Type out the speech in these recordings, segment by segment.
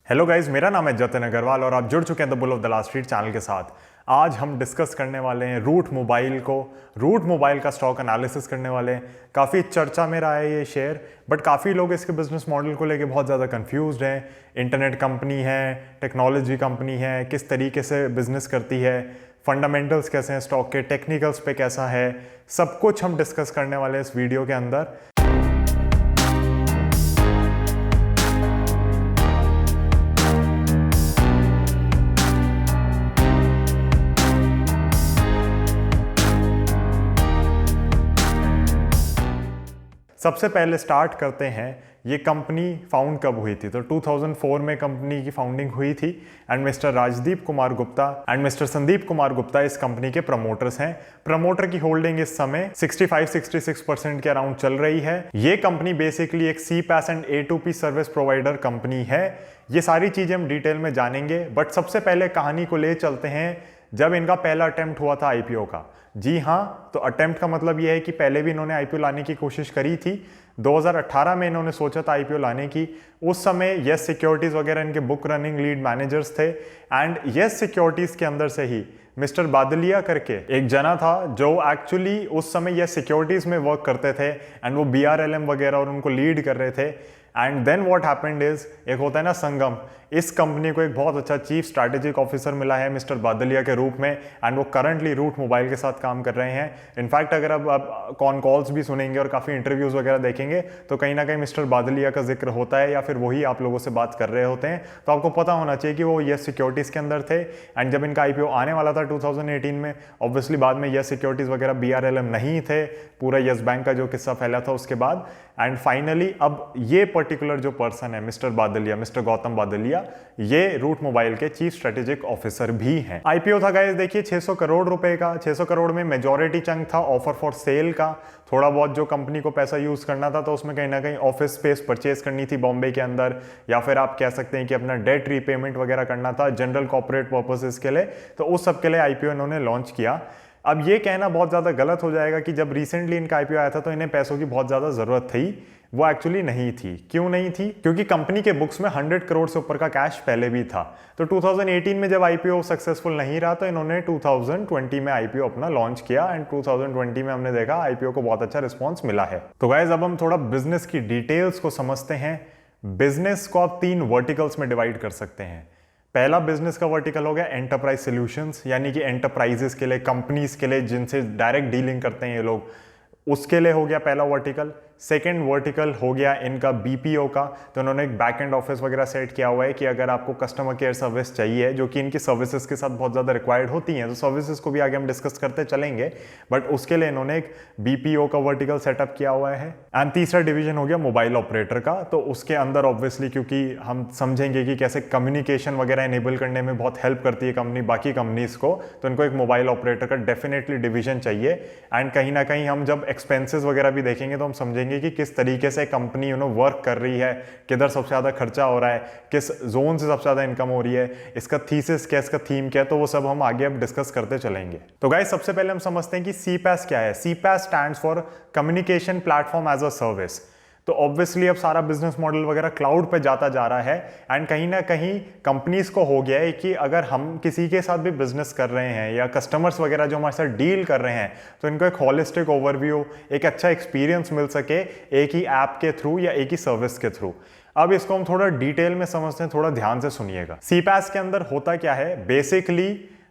Hello guys, मेरा नाम है जतिन अग्रवाल और आप जुड़ चुके हैं the bull of the last street channel के साथ। आज हम डिस्कस करने वाले हैं रूट मोबाइल का स्टॉक एनालिसिस करने वाले हैं। काफ़ी चर्चा में रहा है ये शेयर, बट काफ़ी लोग इसके बिजनेस मॉडल को लेके बहुत ज़्यादा कंफ्यूज्ड हैं। इंटरनेट कंपनी है, टेक्नोलॉजी कंपनी है, किस तरीके से बिजनेस करती है, फंडामेंटल्स कैसे हैं स्टॉक के, टेक्निकल्स पे कैसा है, सब कुछ हम डिस्कस करने वाले हैं इस वीडियो के अंदर। सबसे पहले स्टार्ट करते हैं, ये कंपनी फाउंड कब हुई थी। तो 2004 में कंपनी की फाउंडिंग हुई थी and mister Rajdeep Kumar Gupta and mister Sandeep Kumar Gupta इस कंपनी के प्रमोटर्स हैं। प्रमोटर की होल्डिंग इस समय 65-66% के अराउंड चल रही है। ये कंपनी बेसिकली एक CPaaS and A2P service provider company है। ये सारी चीजें हम डिटेल में जानेंगे, बट सबसे पहले कहानी को ले चलते हैं जब इनका पहला अटेम्प्ट हुआ था IPO का। जी हाँ, तो अटेम्प्ट का मतलब यह है कि पहले भी इन्होंने IPO लाने की कोशिश करी थी। 2018 में इन्होंने सोचा था IPO लाने की। उस समय यस सिक्योरिटीज वगैरह इनके बुक रनिंग लीड मैनेजर्स थे एंड यस सिक्योरिटीज के अंदर से ही मिस्टर बादलिया करके एक जना था जो एक्चुअली उस समय यस सिक्योरिटीज में वर्क करते थे एंड वो BRLM वगैरह और उनको लीड कर रहे थे। And then what happened is, एक होता है ना संगम, इस कंपनी को एक बहुत अच्छा चीफ स्ट्रैटेजिक ऑफिसर मिला है मिस्टर बादलिया के रूप में एंड वो करंटली रूट मोबाइल के साथ काम कर रहे हैं। इनफैक्ट अगर आप कॉन कॉल्स भी सुनेंगे और काफ़ी इंटरव्यूज वगैरह देखेंगे तो कहीं ना कहीं मिस्टर बादलिया का जिक्र होता है या फिर वही आप लोगों से बात कर रहे होते हैं। तो आपको पता होना चाहिए कि वो यस सिक्योरिटीज़ के अंदर थे एंड जब इनका IPO आने वाला था 2018 में, ऑब्वियसली बाद में यस सिक्योरिटीज़ वगैरह BRLM नहीं थे, पूरा यस बैंक का जो किस्सा फैला था उसके बाद। एंड फाइनली अब ये पर्टिकुलर जो पर्सन है मिस्टर बादलिया, मिस्टर गौतम बादलिया, ये रूट मोबाइल के चीफ स्ट्रेटेजिक ऑफिसर भी हैं। IPO था गाइस देखिए 600 करोड़ रुपए का। 600 करोड़ में मेजॉरिटी चंक था ऑफर फॉर सेल का। थोड़ा बहुत जो कंपनी को पैसा यूज करना था तो उसमें कहीं ना कहीं ऑफिस स्पेस परचेज करनी थी बॉम्बे के अंदर, या फिर आप कह सकते हैं कि अपना डेट रीपेमेंट वगैरह करना था जनरल कॉर्पोरेट पर्पसेस के लिए। तो उस सब के लिए IPO इन्होंने लॉन्च किया। अब ये कहना बहुत ज़्यादा गलत हो जाएगा कि जब रिसेंटली इनका IPO आया था तो इन्हें पैसों की बहुत ज़्यादा ज़रूरत थी। वो एक्चुअली नहीं थी। क्यों नहीं थी? क्योंकि कंपनी के बुक्स में 100 करोड़ से ऊपर का कैश पहले भी था। तो 2018 में जब IPO सक्सेसफुल नहीं रहा तो इन्होंने 2020 में IPO अपना लॉन्च किया एंड 2020 में हमने देखा IPO को बहुत अच्छा रिस्पॉन्स मिला है। तो गाइज अब हम थोड़ा बिजनेस की डिटेल्स को समझते हैं। बिजनेस को आप 3 वर्टिकल्स में डिवाइड कर सकते हैं। पहला बिजनेस का वर्टिकल हो गया एंटरप्राइज सॉल्यूशंस, यानी कि एंटरप्राइजेस के लिए, कंपनीज के लिए जिनसे डायरेक्ट डीलिंग करते हैं ये लोग, उसके लिए हो गया पहला वर्टिकल। सेकेंड वर्टिकल हो गया इनका BPO का। तो उन्होंने एक बैक एंड ऑफिस वगैरह सेट किया हुआ है कि अगर आपको कस्टमर केयर सर्विस चाहिए, जो कि इनकी सर्विसेज के साथ बहुत ज़्यादा रिक्वायर्ड होती हैं, तो सर्विसेज को भी आगे हम डिस्कस करते चलेंगे, बट उसके लिए इन्होंने एक BPO का वर्टिकल सेटअप किया हुआ है। एंड तीसरा डिवीजन हो गया मोबाइल ऑपरेटर का। तो उसके अंदर ऑब्वियसली क्योंकि हम समझेंगे कि कैसे कम्युनिकेशन वगैरह इनेबल करने में बहुत हेल्प करती है कंपनी बाकी कंपनीज को, तो इनको एक मोबाइल ऑपरेटर का डेफिनेटली डिवीजन चाहिए। एंड कहीं ना कहीं हम जब एक्सपेंसेस वगैरह भी देखेंगे तो हम समझेंगे कि किस तरीके से कंपनी वर्क कर रही है, किधर सबसे ज्यादा खर्चा हो रहा है, किस जोन से सबसे ज्यादा इनकम हो रही है, इसका थीसिस क्या, इसका थीम क्या है, तो वो सब हम आगे अब डिस्कस करते चलेंगे। तो गाइस सबसे पहले हम समझते हैं कि CPaaS क्या है। CPaaS stands for communication platform as a service. तो ऑब्वियसली अब सारा बिजनेस मॉडल वगैरह क्लाउड पे जाता जा रहा है एंड कहीं ना कहीं कंपनीज को हो गया है कि अगर हम किसी के साथ भी बिजनेस कर रहे हैं या कस्टमर्स वगैरह जो हमारे साथ डील कर रहे हैं, तो इनको एक होलिस्टिक ओवरव्यू, एक अच्छा एक्सपीरियंस मिल सके एक ही ऐप के थ्रू या एक ही सर्विस के थ्रू। अब इसको हम थोड़ा डिटेल में समझते हैं, थोड़ा ध्यान से सुनिएगा। CPaaS के अंदर होता क्या है, बेसिकली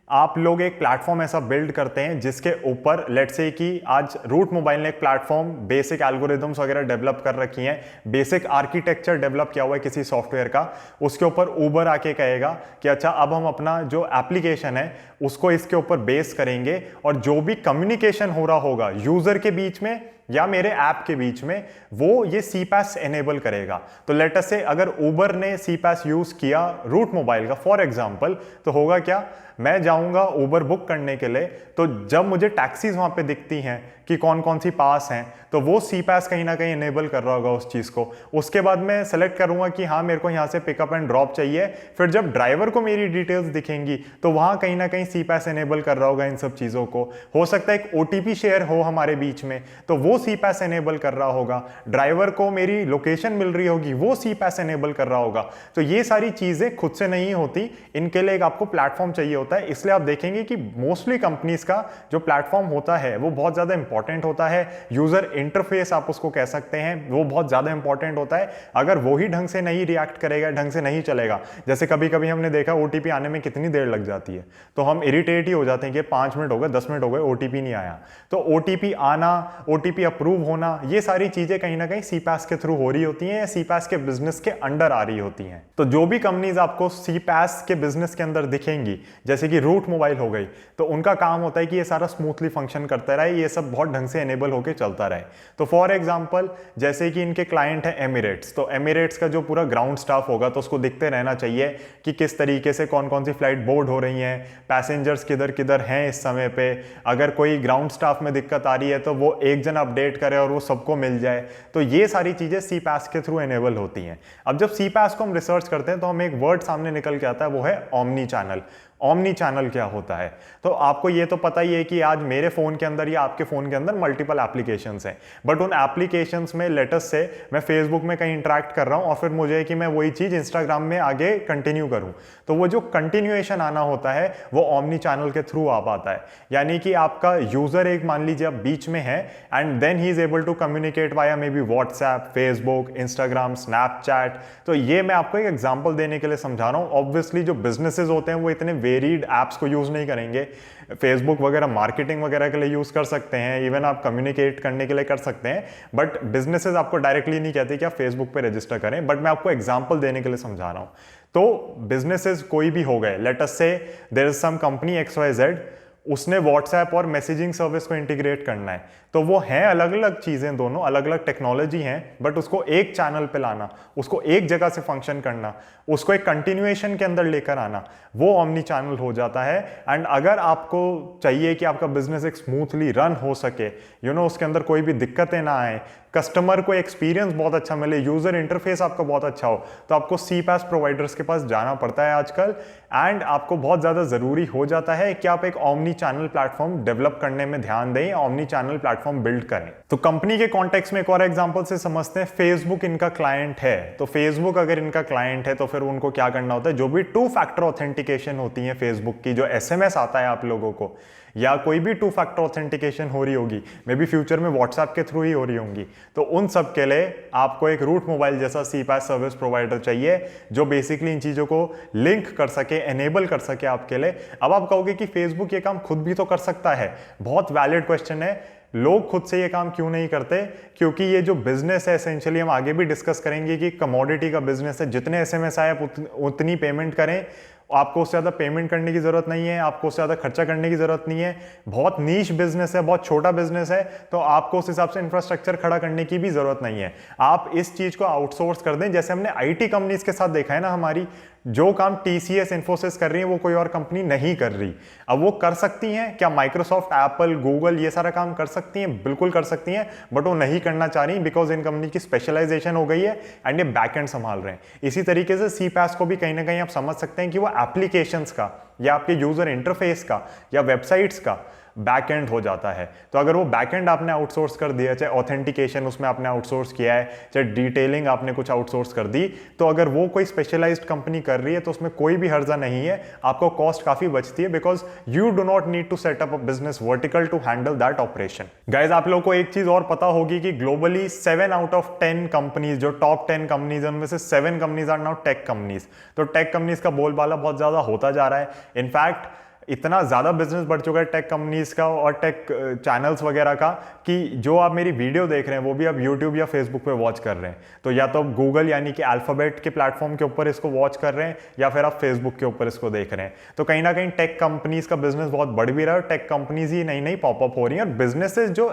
आप लोग एक प्लेटफॉर्म ऐसा बिल्ड करते हैं जिसके ऊपर लेट्स से कि आज रूट मोबाइल ने एक प्लेटफॉर्म, बेसिक एल्गोरिदम्स वगैरह डेवलप कर रखी हैं, बेसिक आर्किटेक्चर डेवलप किया हुआ है किसी सॉफ्टवेयर का। उसके ऊपर उबर आके कहेगा कि अच्छा अब हम अपना जो एप्लीकेशन है उसको इसके ऊपर बेस करेंगे और जो भी कम्युनिकेशन हो रहा होगा यूजर के बीच में या मेरे ऐप के बीच में, वो ये CPaaS एनेबल करेगा। तो लेट अस से अगर उबर ने CPaaS यूज किया रूट मोबाइल का फॉर एग्जांपल, तो होगा क्या, मैं जाऊंगा उबर बुक करने के लिए, तो जब मुझे टैक्सीज वहां पे दिखती हैं कि कौन कौन सी पास हैं, तो वो CPaaS कहीं ना कहीं इनेबल कर रहा होगा उस चीज़ को। उसके बाद मैं सेलेक्ट करूंगा कि हाँ मेरे को यहाँ से पिकअप एंड ड्रॉप चाहिए, फिर जब ड्राइवर को मेरी डिटेल्स दिखेंगी तो वहाँ कहीं ना कहीं CPaaS इनेबल कर रहा होगा इन सब चीज़ों को। हो सकता है एक OTP शेयर हो हमारे बीच में, तो वो वो CPaaS एनेबल कर रहा होगा, ड्राइवर को मेरी लोकेशन मिल रही होगी, वो CPaaS एनेबल कर रहा होगा। तो ये सारी चीजें खुद से नहीं होती, इनके लिए एक आपको प्लेटफॉर्म चाहिए होता है। इसलिए आप देखेंगे कि मोस्टली कंपनीज का जो प्लेटफॉर्म होता है वो बहुत ज्यादा इंपॉर्टेंट होता है। यूजर इंटरफेस आप उसको कह सकते हैं, वो बहुत ज्यादा इंपॉर्टेंट होता है। अगर वो ही ढंग से नहीं रिएक्ट करेगा, ढंग से नहीं चलेगा, जैसे कभी कभी हमने देखा OTP आने में कितनी देर लग जाती है, तो हम इरिटेट ही हो जाते हैं कि 5 मिनट हो गए, 10 मिनट हो गए, OTP नहीं आया। तो OTP आना, OTP अप्रूव होना, ये सारी चीजें कहीं ना कहीं CPaaS के थ्रू हो रही होती हैं या CPaaS के बिजनेस के अंडर आ रही होती हैं। तो जो भी कंपनीज आपको CPaaS के बिजनेस के अंदर दिखेंगी, जैसे कि रूट मोबाइल हो गई, तो उनका काम होता है कि ये सारा स्मूथली फंक्शन करता रहे, ये सब बहुत ढंग से एनेबल होकर चलता रहे। तो फॉर एग्जांपल जैसे कि इनके क्लाइंट है एमिरेट्स, तो एमिरेट्स का जो पूरा ग्राउंड स्टाफ होगा तो उसको दिखते रहना चाहिए कि किस तरीके से कौन कौन सी फ्लाइट बोर्ड हो रही हैं, पैसेंजर्स किधर किधर हैं इस समय पे। अगर कोई ग्राउंड स्टाफ में दिक्कत आ रही है तो वो एक जन अपडेट करे और वो सबको मिल जाए। तो ये सारी चीजें CPaaS के थ्रू एनेबल होती हैं। अब जब CPaaS को हम रिसर्च करते हैं तो हमें एक वर्ड सामने निकल के आता है, वो है ओमनी चैनल। ओमनी चैनल क्या होता है? तो आपको ये तो पता ही है कि आज मेरे फोन के अंदर या आपके फोन के अंदर मल्टीपल एप्लीकेशंस हैं, बट उन एप्लीकेशंस में लेटेस्ट से मैं फेसबुक में कहीं इंटरेक्ट कर रहा हूं और फिर मुझे है कि मैं वही चीज इंस्टाग्राम में आगे कंटिन्यू करूं, तो वो जो कंटिन्यूएशन आना होता है वो ओमनी चैनल के थ्रू आ पाता है। यानी कि आपका यूजर एक मान लीजिए आप बीच में है and then he is able to communicate via maybe WhatsApp, Facebook, Instagram, Snapchat. तो ये मैं आपको एक एग्जाम्पल देने के लिए समझा रहा हूं। ऑब्वियसली जो बिजनेसेस होते हैं वो इतने वेरीड ऐप्स को यूज नहीं करेंगे। फेसबुक वगैरह मार्केटिंग वगैरह के लिए यूज कर सकते हैं, इवन आप कम्युनिकेट करने के लिए कर सकते हैं, बट बिजनेसेस आपको डायरेक्टली नहीं कहते कि आप फेसबुक पे रजिस्टर करें। बट मैं आपको एग्जांपल देने के लिए समझा रहा हूं। तो बिजनेसेस कोई भी हो गए, let us say there is some company XYZ, उसने व्हाट्सएप और मैसेजिंग सर्विस को इंटीग्रेट करना है, तो वो हैं अलग अलग चीजें, दोनों अलग अलग टेक्नोलॉजी हैं, बट उसको एक चैनल पे लाना, उसको एक जगह से फंक्शन करना, उसको एक कंटिन्यूएशन के अंदर लेकर आना, वो ओमनी चैनल हो जाता है। एंड अगर आपको चाहिए कि आपका बिजनेस एक स्मूथली रन हो सके, उसके अंदर कोई भी दिक्कतें ना आए, कस्टमर को एक्सपीरियंस बहुत अच्छा मिले, यूजर इंटरफेस आपका बहुत अच्छा हो, तो आपको CPaaS प्रोवाइडर्स के पास जाना पड़ता है आजकल। एंड आपको बहुत ज्यादा जरूरी हो जाता है कि आप एक ओमनी चैनल प्लेटफॉर्म डेवलप करने में ध्यान दें, ओमनी चैनल प्लेटफॉर्म बिल्ड करें। तो कंपनी के कॉन्टेक्स्ट में एक और एग्जांपल से समझते हैं। फेसबुक इनका क्लाइंट है, तो फेसबुक अगर इनका क्लाइंट है तो फिर उनको क्या करना होता है, जो भी 2 फैक्टर ऑथेंटिकेशन होती है फेसबुक की, जो SMS आता है आप लोगों को, या कोई भी 2 फैक्टर ऑथेंटिकेशन हो रही होगी, मे बी फ्यूचर में व्हाट्सएप के थ्रू ही हो रही होंगी, तो उन सब के लिए आपको एक रूट मोबाइल जैसा CPaaS सर्विस प्रोवाइडर चाहिए जो बेसिकली इन चीजों को लिंक कर सके, एनेबल कर सके आपके लिए। अब आप कहोगे कि फेसबुक ये काम खुद भी तो कर सकता है। बहुत वैलिड क्वेश्चन है, लोग खुद से ये काम क्यों नहीं करते? क्योंकि ये जो बिजनेस है, एसेंशियली हम आगे भी डिस्कस करेंगे कि कमोडिटी का बिजनेस है, जितने SMS आए आप उतनी पेमेंट करें, आपको उससे ज़्यादा पेमेंट करने की जरूरत नहीं है, आपको उससे ज़्यादा खर्चा करने की जरूरत नहीं है। बहुत नीश बिजनेस है, बहुत छोटा बिजनेस है, तो आपको उस हिसाब से इंफ्रास्ट्रक्चर खड़ा करने की भी जरूरत नहीं है। आप इस चीज को आउटसोर्स कर दें, जैसे हमने IT कंपनीज के साथ देखा है ना, हमारी जो काम TCS, इन्फोसिस कर रही है वो कोई और कंपनी नहीं कर रही। अब वो कर सकती हैं क्या? माइक्रोसॉफ्ट, एप्पल, गूगल ये सारा काम कर सकती हैं, बिल्कुल कर सकती हैं, बट वो नहीं करना चाह रही बिकॉज इन कंपनी की स्पेशलाइजेशन हो गई है एंड ये बैकएंड संभाल रहे हैं। इसी तरीके से CPaaS को भी कहीं ना कहीं आप समझ सकते हैं कि वो एप्लीकेशंस का या आपके यूजर इंटरफेस का या वेबसाइट्स का बैकएंड हो जाता है। तो अगर वो बैकएंड आपने आउटसोर्स कर दिया, चाहे ऑथेंटिकेशन उसमें आपने आउटसोर्स किया है, चाहे डिटेलिंग आपने कुछ आउटसोर्स कर दी, तो अगर वो कोई स्पेशलाइज्ड कंपनी कर रही है तो उसमें कोई भी हर्जा नहीं है, आपको कॉस्ट काफी बचती है, because you do not need to set up a business vertical to handle that operation. Guys, आप लोगों को एक चीज और पता होगी कि ग्लोबली 7 आउट ऑफ 10 कंपनीज, जो टॉप 10 कंपनीज है, उनमें से 7 companies are now tech companies. तो टेक कंपनीज का बोलबाला बहुत ज्यादा होता जा रहा है। इनफैक्ट इतना ज़्यादा बिजनेस बढ़ चुका है टेक कंपनीज का और टेक चैनल्स वगैरह का कि जो आप मेरी वीडियो देख रहे हैं वो भी आप यूट्यूब या फेसबुक पे वॉच कर रहे हैं। तो या तो आप गूगल यानी कि अल्फाबेट के प्लेटफॉर्म के ऊपर इसको वॉच कर रहे हैं या फिर आप फेसबुक के ऊपर इसको देख रहे हैं। तो कहीं ना कहीं टेक कंपनीज का बिजनेस बहुत बढ़ भी रहा है और टेक कंपनीज ही नई नई पॉपअप हो रही हैं और बिजनेसेस जो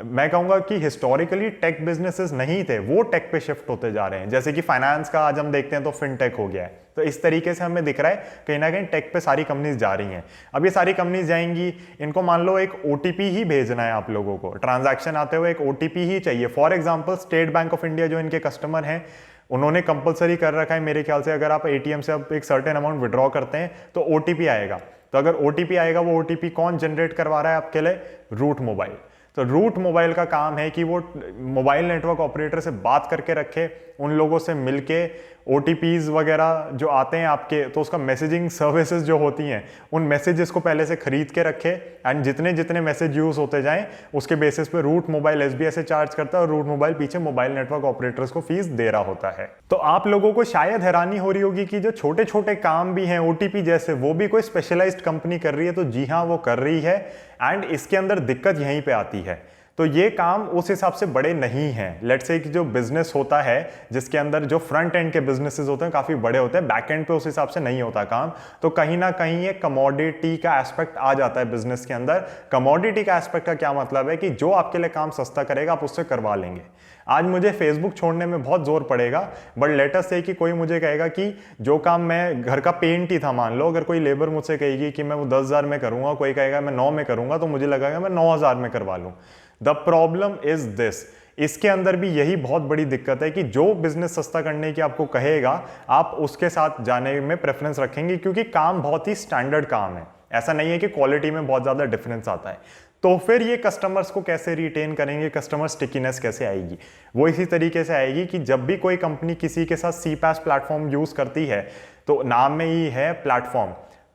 मैं कहूंगा कि हिस्टोरिकली टेक बिजनेसेस नहीं थे वो टेक पे शिफ्ट होते जा रहे हैं। जैसे कि फाइनेंस का आज हम देखते हैं तो फिनटेक हो गया है। तो इस तरीके से हमें दिख रहा है कहीं ना कहीं टेक पे सारी कंपनीज जा रही हैं। अब ये सारी कंपनीज जाएंगी, इनको मान लो एक OTP ही भेजना है आप लोगों को, ट्रांजैक्शन आते हुए एक OTP ही चाहिए। For example state bank of India जो इनके कस्टमर हैं उन्होंने कंपलसरी कर रखा है मेरे ख्याल से, अगर आप ATM से आप एक सर्टेन अमाउंट विड्रॉ करते हैं तो OTP आएगा। तो अगर OTP आएगा, वो OTP कौन जनरेट करवा रहा है आपके लिए? Route Mobile. तो रूट मोबाइल का काम है कि वो मोबाइल नेटवर्क ऑपरेटर से बात करके रखे, उन लोगों से मिलके OTPs वगैरह जो आते हैं आपके, तो उसका मैसेजिंग सर्विसेज जो होती हैं उन मैसेजेस को पहले से खरीद के रखे, एंड जितने जितने मैसेज यूज़ होते जाएं उसके बेसिस पे रूट मोबाइल SBI से चार्ज करता है और रूट मोबाइल पीछे मोबाइल नेटवर्क ऑपरेटर्स को फीस दे रहा होता है। तो आप लोगों को शायद हैरानी हो रही होगी कि जो छोटे छोटे काम भी हैं OTP जैसे, वो भी कोई स्पेशलाइज्ड कंपनी कर रही है। तो जी हाँ, वो कर रही है, एंड इसके अंदर दिक्कत यहीं पे आती है। तो ये काम उस हिसाब से बड़े नहीं हैं। लेट्स से कि जो बिजनेस होता है जिसके अंदर जो फ्रंट एंड के बिजनेसेस होते हैं काफ़ी बड़े होते हैं, बैक एंड पे उस हिसाब से नहीं होता काम। तो कहीं ना कहीं ये कमोडिटी का एस्पेक्ट आ जाता है बिजनेस के अंदर। कमोडिटी का एस्पेक्ट का क्या मतलब है कि जो आपके लिए काम सस्ता करेगा आप उससे करवा लेंगे। आज मुझे फेसबुक छोड़ने में बहुत जोर पड़ेगा, बट लेटेस्ट से कि कोई मुझे कहेगा कि जो काम मैं घर का पेंट ही था, मान लो अगर कोई लेबर मुझसे कहेगी कि मैं वो 10,000 में करूंगा, कोई कहेगा मैं 9 में करूंगा, तो मुझे लगेगा मैं 9,000 में करवा लूं। द प्रॉब्लम इज दिस, इसके अंदर भी यही बहुत बड़ी दिक्कत है कि जो बिजनेस सस्ता करने की आपको कहेगा आप उसके साथ जाने में प्रेफरेंस रखेंगे, क्योंकि काम बहुत ही स्टैंडर्ड काम है। ऐसा नहीं है कि क्वालिटी में बहुत ज़्यादा डिफरेंस आता है। तो फिर ये कस्टमर्स को कैसे रिटेन करेंगे, कस्टमर स्टिकीनेस कैसे आएगी? वो इसी तरीके से आएगी कि जब भी कोई कंपनी किसी के साथ CPaaS प्लेटफॉर्म यूज़ करती है, तो नाम में ही है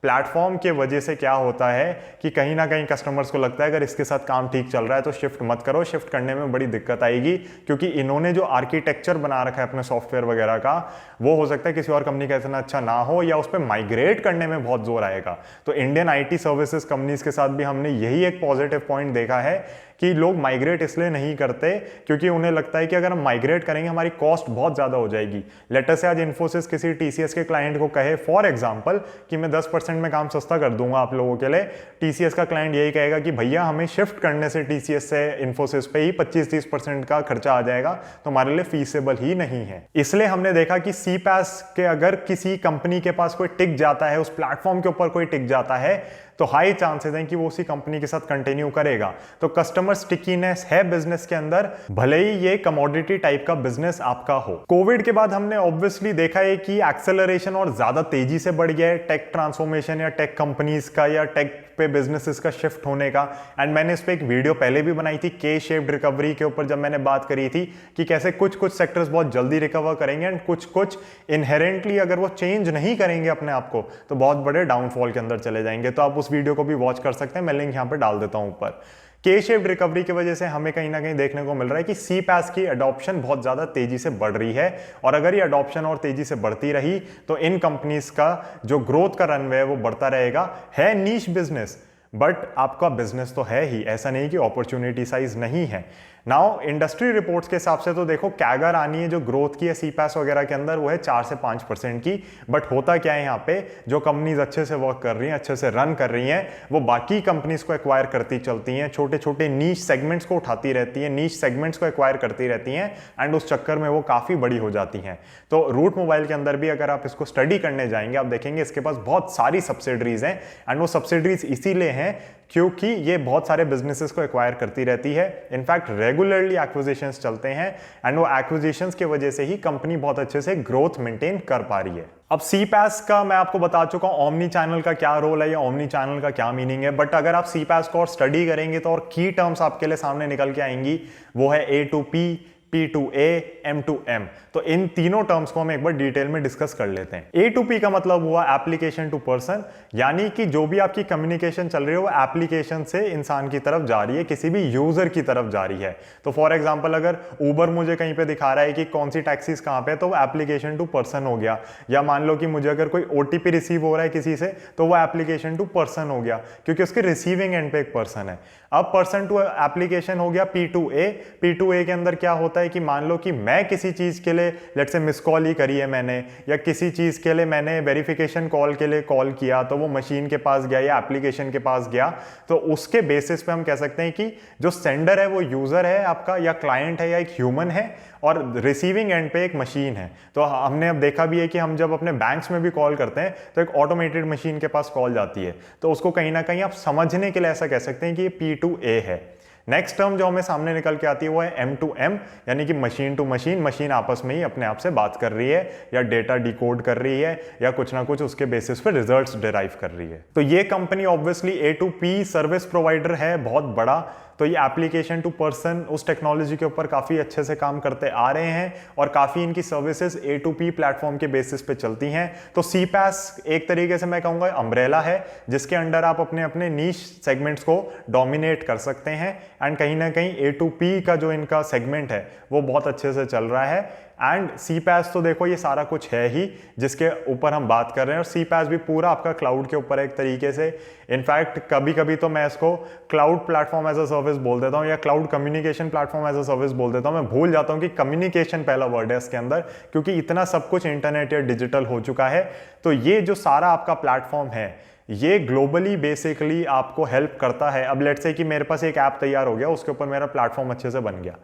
प्लेटफॉर्म के वजह से क्या होता है कि कहीं ना कहीं कस्टमर्स को लगता है अगर इसके साथ काम ठीक चल रहा है तो शिफ्ट मत करो, शिफ्ट करने में बड़ी दिक्कत आएगी, क्योंकि इन्होंने जो आर्किटेक्चर बना रखा है अपने सॉफ्टवेयर वगैरह का, वो हो सकता है किसी और कंपनी का इतना अच्छा ना हो, या उस पर माइग्रेट करने में बहुत जोर आएगा। तो इंडियन IT सर्विसेज कंपनीज के साथ भी हमने यही एक पॉजिटिव पॉइंट देखा है कि लोग माइग्रेट इसलिए नहीं करते क्योंकि उन्हें लगता है कि अगर हम माइग्रेट करेंगे हमारी कॉस्ट बहुत ज़्यादा हो जाएगी। लेटर से आज इन्फोसिस किसी TCS के क्लाइंट को कहे फॉर एग्जांपल कि मैं 10% में काम सस्ता कर दूंगा आप लोगों के लिए, TCS का क्लाइंट यही कहेगा कि भैया हमें शिफ्ट करने से TCS से इन्फोसिस पे ही 25-30% का खर्चा आ जाएगा, तो हमारे लिए फीसेबल ही नहीं है। इसलिए हमने देखा कि CPaaS के अगर किसी कंपनी के पास कोई टिक जाता है, उस प्लेटफॉर्म के ऊपर कोई टिक जाता है, तो हाई चांसेस हैं कि वो उसी कंपनी के साथ कंटिन्यू करेगा। तो कस्टमर स्टिकीनेस है बिजनेस के अंदर, भले ही ये कमोडिटी टाइप का बिजनेस आपका हो। कोविड के बाद हमने ऑब्वियसली देखा है कि एक्सेलरेशन और ज्यादा तेजी से बढ़ गया है टेक ट्रांसफॉर्मेशन या टेक कंपनीज का या टेक पे बिजनेसेस का शिफ्ट होने का। एंड मैंने इस पे एक वीडियो पहले भी बनाई थी के शेप्ड रिकवरी के ऊपर, जब मैंने बात करी थी कि कैसे कुछ कुछ सेक्टर्स बहुत जल्दी रिकवर करेंगे एंड कुछ कुछ इनहेरेंटली अगर वो चेंज नहीं करेंगे अपने आप को तो बहुत बड़े डाउनफॉल के अंदर चले जाएंगे। तो आप उस वीडियो को भी वॉच कर सकते हैं, मैं लिंक यहाँ पे डाल देता हूँ ऊपर। के शेप्ड रिकवरी की वजह से हमें कहीं ना कहीं देखने को मिल रहा है कि CPaaS की अडॉप्शन बहुत ज्यादा तेजी से बढ़ रही है, और अगर ये अडॉप्शन और तेजी से बढ़ती रही तो इन कंपनीज का जो ग्रोथ का रनवे है वो बढ़ता रहेगा। है नीश बिजनेस, बट आपका बिजनेस तो है ही, ऐसा नहीं कि अपॉर्चुनिटी साइज नहीं है। नाउ इंडस्ट्री रिपोर्ट्स के हिसाब से तो देखो कैगर आनी है जो ग्रोथ की है CPaaS वगैरह के अंदर, वो है 4 से 5% की। बट होता क्या है यहाँ पे, जो कंपनीज अच्छे से वर्क कर रही हैं, अच्छे से रन कर रही हैं, वो बाकी कंपनीज को एक्वायर करती चलती हैं, छोटे छोटे नीश सेगमेंट्स को उठाती रहती हैं, नीश सेगमेंट्स को एक्वायर करती रहती हैं, एंड उस चक्कर में वो काफ़ी बड़ी हो जाती हैं। तो रूट मोबाइल के अंदर भी अगर आप इसको स्टडी करने जाएंगे, आप देखेंगे इसके पास बहुत सारी सब्सिडरीज हैं, एंड वो सब्सिडरीज इसीलिए हैं क्योंकि ये बहुत सारे बिजनेसेस को एक्वायर करती रहती है। इनफैक्ट रेगुलरली एक्विजिशंस चलते हैं, एंड वो एक्विजिशंस की वजह से ही कंपनी बहुत अच्छे से ग्रोथ मेंटेन कर पा रही है। अब CPaaS का मैं आपको बता चुका हूं ओमनी चैनल का क्या रोल है या ओमनी चैनल का क्या मीनिंग है, बट अगर आप CPaaS को और स्टडी करेंगे तो और की टर्म्स आपके लिए सामने निकल के आएंगी, वो है A2P, P2A, M2M। तो इन तीनों टर्म्स को हम एक बार डिटेल में डिस्कस कर लेते हैं। A2P का मतलब हुआ एप्लीकेशन टू पर्सन, यानी कि जो भी आपकी कम्युनिकेशन चल रही है वो एप्लीकेशन से इंसान की तरफ जा रही है, किसी भी यूजर की तरफ जा रही है। तो फॉर एग्जांपल अगर उबर मुझे कहीं पे दिखा रहा है कि कौन सी टैक्सीज कहाँ पे, तो वो एप्लीकेशन टू पर्सन हो गया। या मान लो कि मुझे अगर कोई OTP रिसीव हो रहा है किसी से, तो वो एप्लीकेशन टू पर्सन हो गया, क्योंकि उसके रिसीविंग एंड पे एक पर्सन है। अब पर्सन टू एप्लीकेशन हो गया P2A। P2A के अंदर क्या होता है कि मान लो कि मैं किसी चीज के लिए लेट्स से मिस कॉल ही करी है मैंने, या किसी चीज के लिए मैंने वेरिफिकेशन कॉल के लिए कॉल किया, तो वो मशीन के पास गया या एप्लीकेशन के पास गया, तो उसके बेसिस पे हम कह सकते हैं कि जो सेंडर है वो यूजर है आपका, या क्लाइंट है, या एक ह्यूमन है, और रिसीविंग एंड पे एक मशीन है। तो हमने अब देखा भी है कि हम जब अपने बैंक्स में भी कॉल करते हैं तो एक ऑटोमेटेड मशीन के पास कॉल जाती है, तो उसको कहीं ना कहीं आप समझने के लिए ऐसा कह सकते हैं कि ये P2A है। नेक्स्ट टर्म जो हमें सामने निकल के आती है वो है M2M, यानी कि मशीन टू मशीन, मशीन आपस में ही अपने आप से बात कर रही है या डेटा डिकोड कर रही है या कुछ ना कुछ उसके बेसिस पे रिजल्ट्स डिराइव कर रही है। तो ये company obviously A2P service provider है बहुत बड़ा, तो ये एप्लीकेशन टू पर्सन उस टेक्नोलॉजी के ऊपर काफ़ी अच्छे से काम करते आ रहे हैं और काफ़ी इनकी सर्विसेज A2P प्लेटफॉर्म के बेसिस पे चलती हैं। तो CPaaS एक तरीके से मैं कहूँगा अम्ब्रेला है जिसके अंडर आप अपने अपने नीश सेगमेंट्स को डोमिनेट कर सकते हैं एंड कहीं ना कहीं A2P का जो इनका सेगमेंट है वो बहुत अच्छे से चल रहा है। एंड CPaaS तो देखो ये सारा कुछ है ही जिसके ऊपर हम बात कर रहे हैं और CPaaS भी पूरा आपका क्लाउड के ऊपर एक तरीके से, इनफैक्ट कभी कभी तो मैं इसको cloud platform as a service बोल देता हूँ या cloud communication platform as a service बोल देता हूँ। मैं भूल जाता हूँ कि कम्युनिकेशन पहला वर्ड है इसके अंदर, क्योंकि इतना सब कुछ इंटरनेट या डिजिटल हो चुका है। तो ये जो सारा आपका प्लेटफॉर्म है ये ग्लोबली बेसिकली आपको हेल्प करता है। अब लेट्स से कि मेरे पास एक ऐप तैयार हो गया, उसके ऊपर मेरा प्लेटफॉर्म अच्छे से बन गया,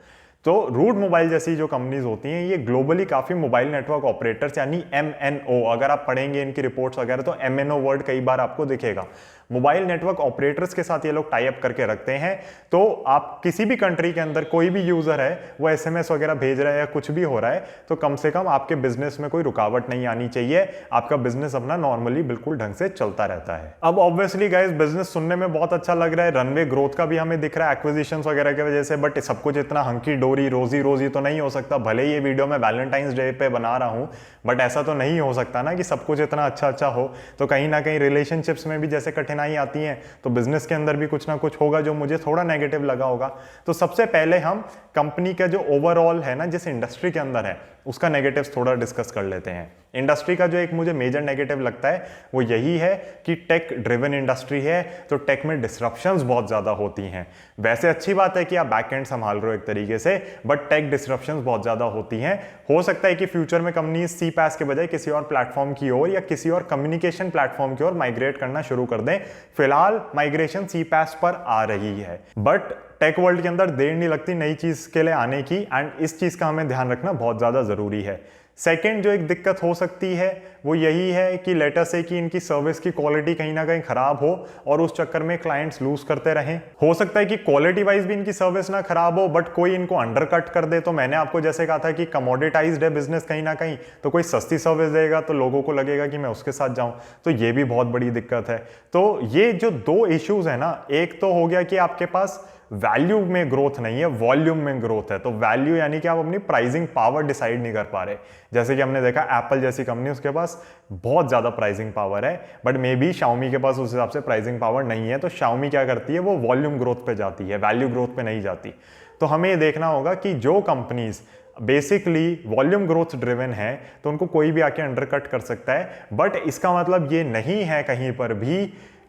तो रूट मोबाइल जैसी जो कंपनीज होती हैं ये ग्लोबली काफी मोबाइल नेटवर्क ऑपरेटर्स यानी MNO, अगर आप पढ़ेंगे इनकी रिपोर्ट्स वगैरह तो MNO वर्ड कई बार आपको दिखेगा। मोबाइल नेटवर्क ऑपरेटर्स के साथ ये लोग टाई अप करके रखते हैं। तो आप किसी भी कंट्री के अंदर कोई भी यूजर है वो SMS वगैरह भेज रहा है या कुछ भी हो रहा है तो कम से कम आपके बिजनेस में कोई रुकावट नहीं आनी चाहिए, आपका बिजनेस अपना नॉर्मली बिल्कुल ढंग से चलता रहता है। अब ऑब्वियसली गाइस बिजनेस सुनने में बहुत अच्छा लग रहा है, रनवे ग्रोथ का भी हमें दिख रहा है एक्विजिशंस वगैरह की वजह से, बट सब कुछ इतना हंकी डोरी रोजी रोजी तो नहीं हो सकता। भले ये वीडियो मैं वैलेंटाइंस डे पे बना रहा हूं बट ऐसा तो नहीं हो सकता ना कि सब कुछ इतना अच्छा हो। तो कहीं ना कहीं रिलेशनशिप्स में भी जैसे कठिनाई आती है तो बिजनेस के अंदर भी कुछ ना कुछ होगा जो मुझे थोड़ा नेगेटिव लगा होगा। तो सबसे पहले हम कंपनी का जो ओवरऑल है ना जिस इंडस्ट्री के अंदर है उसका नेगेटिव्स थोड़ा डिस्कस कर लेते हैं। इंडस्ट्री का जो एक मुझे मेजर नेगेटिव लगता है वो यही है कि टेक ड्रिवन इंडस्ट्री है, तो टेक में डिसरप्शंस बहुत ज्यादा होती हैं। वैसे अच्छी बात है कि आप बैकएंड संभाल रहे हो एक तरीके से, बट टेक डिसरप्शंस बहुत ज्यादा होती हैं। हो सकता है कि फ्यूचर में कंपनीज CPaaS के बजाय किसी और प्लेटफॉर्म की ओर या किसी और कम्युनिकेशन प्लेटफॉर्म की ओर माइग्रेट करना शुरू कर दें। फिलहाल माइग्रेशन CPaaS पर आ रही है, बट टेक वर्ल्ड के अंदर देर नहीं लगती नई चीज के लिए आने की, एंड इस चीज का हमें ध्यान रखना बहुत ज्यादा जरूरी है। सेकेंड जो एक दिक्कत हो सकती है वो यही है कि लेटर से कि इनकी सर्विस की क्वालिटी कहीं ना कहीं खराब हो और उस चक्कर में क्लाइंट्स लूज करते रहें। हो सकता है कि क्वालिटी वाइज भी इनकी सर्विस ना खराब हो बट कोई इनको अंडरकट कर दे। तो मैंने आपको जैसे कहा था कि कमोडिटाइज्ड है बिजनेस कहीं ना कहीं, तो कोई सस्ती सर्विस देगा तो लोगों को लगेगा कि मैं उसके साथ जाऊं, तो ये भी बहुत बड़ी दिक्कत है। तो ये जो दो इश्यूज है ना, एक तो हो गया कि आपके पास वैल्यू में ग्रोथ नहीं है, वॉल्यूम में ग्रोथ है। तो वैल्यू यानी कि आप अपनी प्राइसिंग पावर डिसाइड नहीं कर पा रहे। जैसे कि हमने देखा एप्पल जैसी कंपनी उसके पास बहुत ज्यादा प्राइसिंग पावर है, बट मे बी Xiaomi के पास उस हिसाब से प्राइसिंग पावर नहीं है। तो Xiaomi क्या करती है, वो वॉल्यूम ग्रोथ पे जाती है, वैल्यू ग्रोथ पे नहीं जाती। तो हमें ये देखना होगा कि जो companies basically volume growth driven है तो उनको कोई भी आके अंडरकट कर सकता है, बट इसका मतलब ये नहीं है कहीं पर भी